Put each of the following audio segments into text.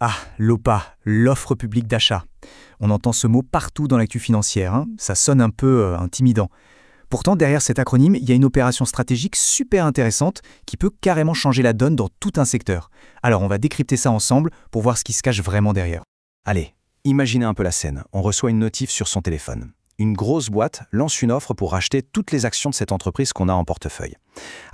Ah, l'OPA, l'offre publique d'achat. On entend ce mot partout dans l'actu financière, hein. Ça sonne un peu intimidant. Pourtant, derrière cet acronyme, il y a une opération stratégique super intéressante qui peut carrément changer la donne dans tout un secteur. Alors on va décrypter ça ensemble pour voir ce qui se cache vraiment derrière. Allez, imaginez un peu la scène. On reçoit une notif sur son téléphone. Une grosse boîte lance une offre pour racheter toutes les actions de cette entreprise qu'on a en portefeuille.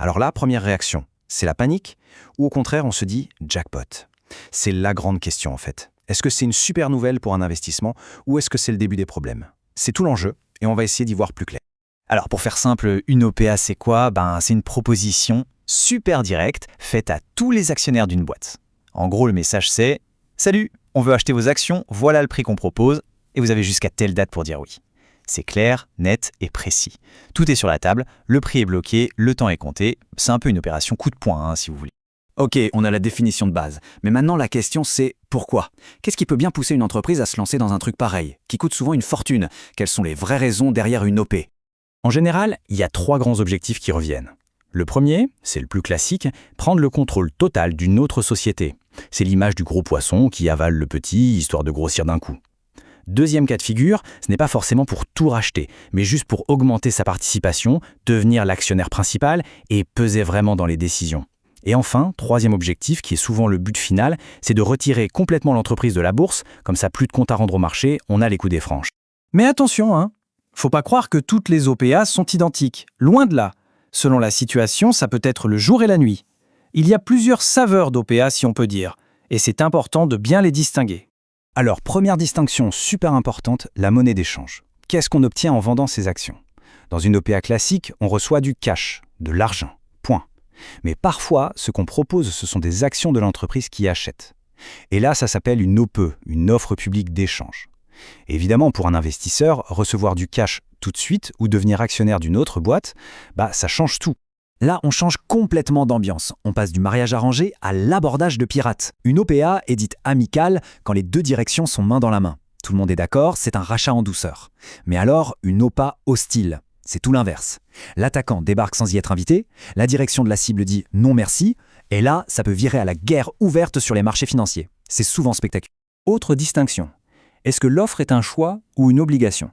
Alors là, première réaction, c'est la panique ou au contraire on se dit jackpot? C'est la grande question en fait. Est-ce que c'est une super nouvelle pour un investissement ou est-ce que c'est le début des problèmes? C'est tout l'enjeu et on va essayer d'y voir plus clair. Alors pour faire simple, une OPA c'est quoi? C'est une proposition super directe faite à tous les actionnaires d'une boîte. En gros le message c'est « Salut, on veut acheter vos actions, voilà le prix qu'on propose et vous avez jusqu'à telle date pour dire oui ». C'est clair, net et précis. Tout est sur la table, le prix est bloqué, le temps est compté. C'est un peu une opération coup de poing si vous voulez. Ok, on a la définition de base. Mais maintenant, la question c'est pourquoi? Qu'est-ce qui peut bien pousser une entreprise à se lancer dans un truc pareil, qui coûte souvent une fortune? Quelles sont les vraies raisons derrière une OP? En général, il y a 3 grands objectifs qui reviennent. Le premier, c'est le plus classique, prendre le contrôle total d'une autre société. C'est l'image du gros poisson qui avale le petit, histoire de grossir d'un coup. Deuxième cas de figure, ce n'est pas forcément pour tout racheter, mais juste pour augmenter sa participation, devenir l'actionnaire principal et peser vraiment dans les décisions. Et enfin, troisième objectif, qui est souvent le but final, c'est de retirer complètement l'entreprise de la bourse, comme ça plus de compte à rendre au marché, on a les coudées franches. Mais attention, faut pas croire que toutes les OPA sont identiques, loin de là. Selon la situation, ça peut être le jour et la nuit. Il y a plusieurs saveurs d'OPA si on peut dire, et c'est important de bien les distinguer. Alors, première distinction super importante, la monnaie d'échange. Qu'est-ce qu'on obtient en vendant ces actions? Dans une OPA classique, on reçoit du cash, de l'argent, point. Mais parfois, ce qu'on propose, ce sont des actions de l'entreprise qui achète. Et là, ça s'appelle une OPE, une offre publique d'échange. Évidemment, pour un investisseur, recevoir du cash tout de suite ou devenir actionnaire d'une autre boîte, ça change tout. Là, on change complètement d'ambiance. On passe du mariage arrangé à l'abordage de pirates. Une OPA est dite amicale quand les deux directions sont main dans la main. Tout le monde est d'accord, c'est un rachat en douceur. Mais alors, une OPA hostile, c'est tout l'inverse. L'attaquant débarque sans y être invité, la direction de la cible dit non merci, et là, ça peut virer à la guerre ouverte sur les marchés financiers. C'est souvent spectaculaire. Autre distinction. Est-ce que l'offre est un choix ou une obligation?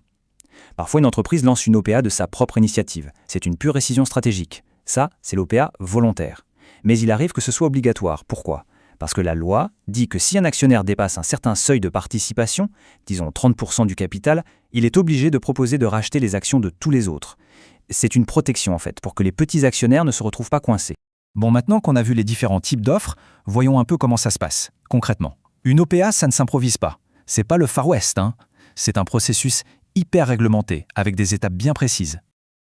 Parfois, une entreprise lance une OPA de sa propre initiative. C'est une pure décision stratégique. Ça, c'est l'OPA volontaire. Mais il arrive que ce soit obligatoire. Pourquoi? Parce que la loi dit que si un actionnaire dépasse un certain seuil de participation, disons 30% du capital, il est obligé de proposer de racheter les actions de tous les autres. C'est une protection en fait, pour que les petits actionnaires ne se retrouvent pas coincés. Bon, maintenant qu'on a vu les différents types d'offres, voyons un peu comment ça se passe, concrètement. Une OPA, ça ne s'improvise pas. C'est pas le Far West, C'est un processus hyper réglementé, avec des étapes bien précises.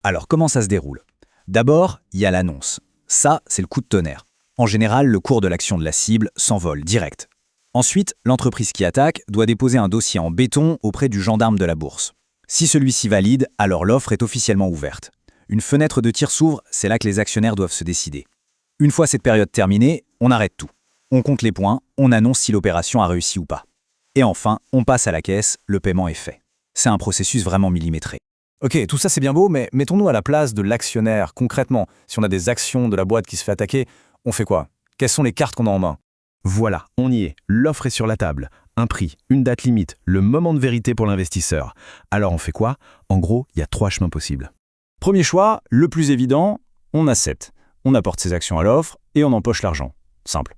Alors, comment ça se déroule? D'abord, il y a l'annonce. Ça, c'est le coup de tonnerre. En général, le cours de l'action de la cible s'envole direct. Ensuite, l'entreprise qui attaque doit déposer un dossier en béton auprès du gendarme de la bourse. Si celui-ci valide, alors l'offre est officiellement ouverte. Une fenêtre de tir s'ouvre, c'est là que les actionnaires doivent se décider. Une fois cette période terminée, on arrête tout. On compte les points, on annonce si l'opération a réussi ou pas. Et enfin, on passe à la caisse, le paiement est fait. C'est un processus vraiment millimétré. Ok, tout ça c'est bien beau, mais mettons-nous à la place de l'actionnaire. Concrètement, si on a des actions de la boîte qui se fait attaquer, on fait quoi? Quelles sont les cartes qu'on a en main? Voilà, on y est. L'offre est sur la table. Un prix, une date limite, le moment de vérité pour l'investisseur. Alors on fait quoi? En gros, il y a 3 chemins possibles. Premier choix, le plus évident, on accepte. On apporte ses actions à l'offre et on empoche l'argent. Simple.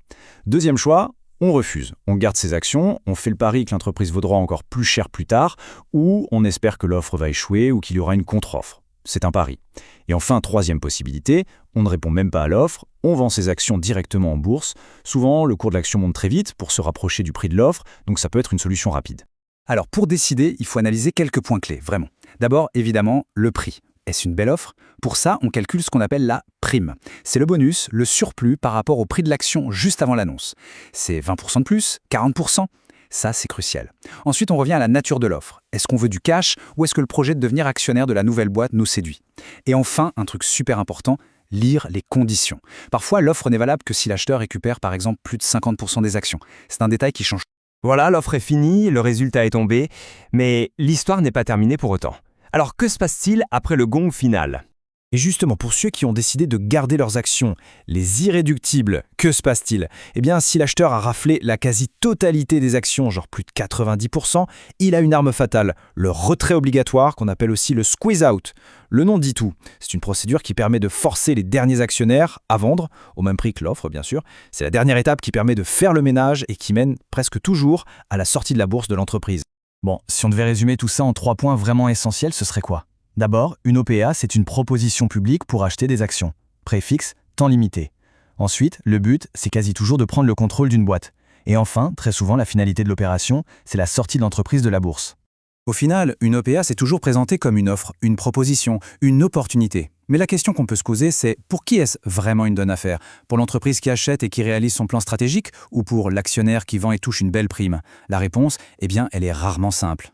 Deuxième choix, on refuse. On garde ses actions, on fait le pari que l'entreprise vaudra encore plus cher plus tard, ou on espère que l'offre va échouer ou qu'il y aura une contre-offre. C'est un pari. Et enfin, troisième possibilité, on ne répond même pas à l'offre, on vend ses actions directement en bourse. Souvent, le cours de l'action monte très vite pour se rapprocher du prix de l'offre, donc ça peut être une solution rapide. Alors pour décider, il faut analyser quelques points clés, vraiment. D'abord, évidemment, le prix. Est-ce une belle offre? Pour ça, on calcule ce qu'on appelle la prime. C'est le bonus, le surplus par rapport au prix de l'action juste avant l'annonce. C'est 20% de plus, 40%. Ça, c'est crucial. Ensuite, on revient à la nature de l'offre. Est-ce qu'on veut du cash ou est-ce que le projet de devenir actionnaire de la nouvelle boîte nous séduit? Et enfin, un truc super important, lire les conditions. Parfois, l'offre n'est valable que si l'acheteur récupère par exemple plus de 50% des actions. C'est un détail qui change. Voilà, l'offre est finie, le résultat est tombé, mais l'histoire n'est pas terminée pour autant. Alors que se passe-t-il après le gong final? Et justement, pour ceux qui ont décidé de garder leurs actions, les irréductibles, que se passe-t-il? Eh bien, si l'acheteur a raflé la quasi-totalité des actions, genre plus de 90%, il a une arme fatale, le retrait obligatoire, qu'on appelle aussi le squeeze-out. Le nom dit tout. C'est une procédure qui permet de forcer les derniers actionnaires à vendre, au même prix que l'offre, bien sûr. C'est la dernière étape qui permet de faire le ménage et qui mène presque toujours à la sortie de la bourse de l'entreprise. Bon, si on devait résumer tout ça en 3 points vraiment essentiels, ce serait quoi? D'abord, une OPA, c'est une proposition publique pour acheter des actions. Prix fixe, temps limité. Ensuite, le but, c'est quasi toujours de prendre le contrôle d'une boîte. Et enfin, très souvent, la finalité de l'opération, c'est la sortie de l'entreprise de la bourse. Au final, une OPA, c'est toujours présenté comme une offre, une proposition, une opportunité. Mais la question qu'on peut se poser, c'est pour qui est-ce vraiment une bonne affaire? Pour l'entreprise qui achète et qui réalise son plan stratégique ou pour l'actionnaire qui vend et touche une belle prime? La réponse, eh bien, elle est rarement simple.